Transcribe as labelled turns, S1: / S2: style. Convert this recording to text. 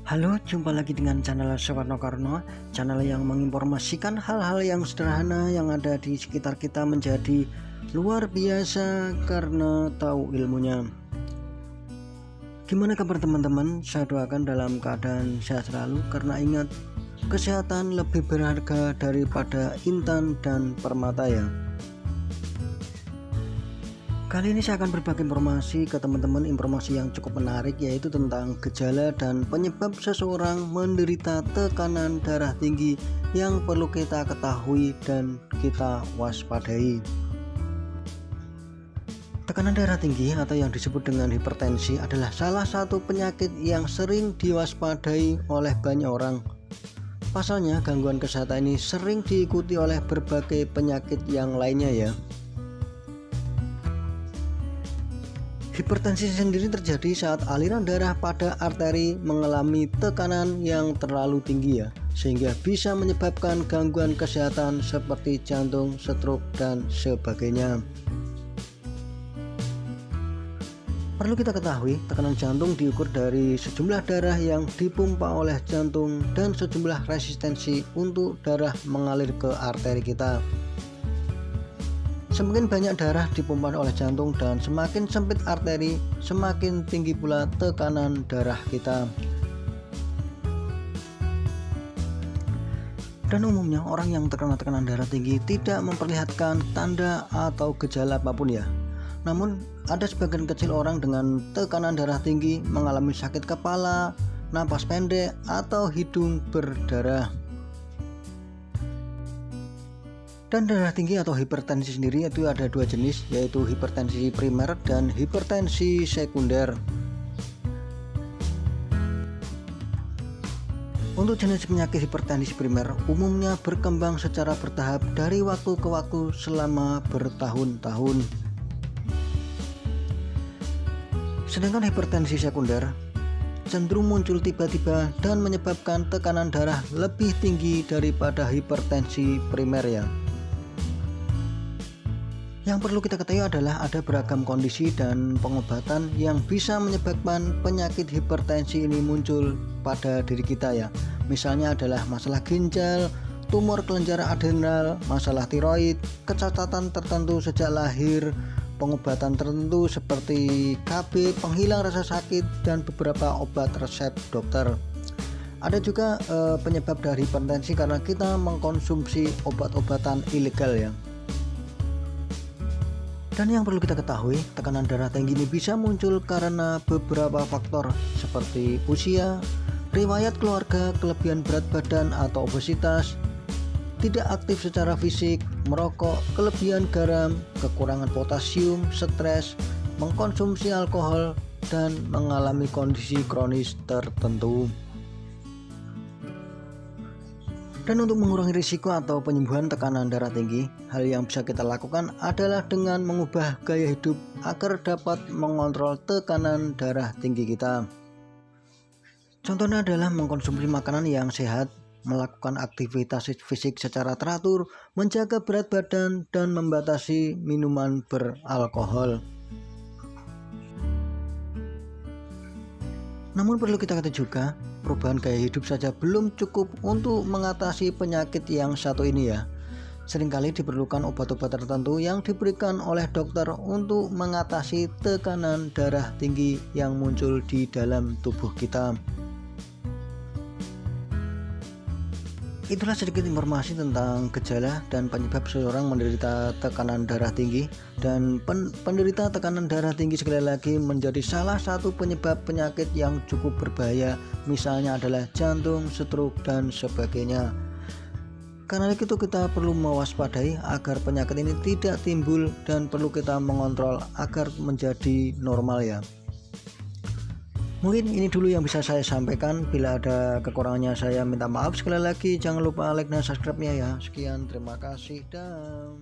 S1: Halo, jumpa lagi dengan channel Suwarno Karno, channel yang menginformasikan hal-hal yang sederhana yang ada di sekitar kita menjadi luar biasa karena tahu ilmunya. Gimana kabar teman-teman? Saya doakan dalam keadaan sehat selalu, karena ingat, kesehatan lebih berharga daripada intan dan permata ya. Kali ini saya akan berbagi informasi ke teman-teman, informasi yang cukup menarik, yaitu tentang gejala dan penyebab seseorang menderita tekanan darah tinggi yang perlu kita ketahui dan kita waspadai. Tekanan darah tinggi atau yang disebut dengan hipertensi adalah salah satu penyakit yang sering diwaspadai oleh banyak orang. Pasalnya, gangguan kesehatan ini sering diikuti oleh berbagai penyakit yang lainnya ya. Hipertensi sendiri terjadi saat aliran darah pada arteri mengalami tekanan yang terlalu tinggi ya, sehingga bisa menyebabkan gangguan kesehatan seperti jantung, stroke, dan sebagainya. Perlu kita ketahui, tekanan jantung diukur dari sejumlah darah yang dipompa oleh jantung dan sejumlah resistensi untuk darah mengalir ke arteri kita. Semakin banyak darah dipompa oleh jantung dan semakin sempit arteri, semakin tinggi pula tekanan darah kita. Dan umumnya orang yang terkena tekanan darah tinggi tidak memperlihatkan tanda atau gejala apapun ya. Namun ada sebagian kecil orang dengan tekanan darah tinggi mengalami sakit kepala, napas pendek, atau hidung berdarah. Dan darah tinggi atau hipertensi sendiri itu ada dua jenis, yaitu hipertensi primer dan hipertensi sekunder. Untuk jenis penyakit hipertensi primer umumnya berkembang secara bertahap dari waktu ke waktu selama bertahun-tahun. Sedangkan hipertensi sekunder cenderung muncul tiba-tiba dan menyebabkan tekanan darah lebih tinggi daripada hipertensi primer ya. Yang perlu kita ketahui adalah ada beragam kondisi dan pengobatan yang bisa menyebabkan penyakit hipertensi ini muncul pada diri kita ya. Misalnya adalah masalah ginjal, tumor kelenjar adrenal, masalah tiroid, kecacatan tertentu sejak lahir, pengobatan tertentu seperti KB, penghilang rasa sakit, dan beberapa obat resep dokter. Ada juga penyebab dari hipertensi karena kita mengkonsumsi obat-obatan ilegal ya. Dan yang perlu kita ketahui, tekanan darah tinggi ini bisa muncul karena beberapa faktor seperti usia, riwayat keluarga, kelebihan berat badan atau obesitas, tidak aktif secara fisik, merokok, kelebihan garam, kekurangan potasium, stres, mengkonsumsi alkohol, dan mengalami kondisi kronis tertentu. Dan untuk mengurangi risiko atau penyembuhan tekanan darah tinggi, hal yang bisa kita lakukan adalah dengan mengubah gaya hidup agar dapat mengontrol tekanan darah tinggi kita. Contohnya adalah mengkonsumsi makanan yang sehat, melakukan aktivitas fisik secara teratur, menjaga berat badan, dan membatasi minuman beralkohol. Namun perlu kita ketahui juga, perubahan gaya hidup saja belum cukup untuk mengatasi penyakit yang satu ini ya. Seringkali diperlukan obat-obat tertentu yang diberikan oleh dokter untuk mengatasi tekanan darah tinggi yang muncul di dalam tubuh kita. Itulah sedikit informasi tentang gejala dan penyebab seseorang menderita tekanan darah tinggi. Dan penderita tekanan darah tinggi sekali lagi menjadi salah satu penyebab penyakit yang cukup berbahaya, misalnya adalah jantung, stroke, dan sebagainya. Karena itu kita perlu mewaspadai agar penyakit ini tidak timbul dan perlu kita mengontrol agar menjadi normal ya. Mungkin ini dulu yang bisa saya sampaikan. Bila ada kekurangannya saya minta maaf sekali lagi. Jangan lupa like dan subscribe-nya ya. Sekian, terima kasih dan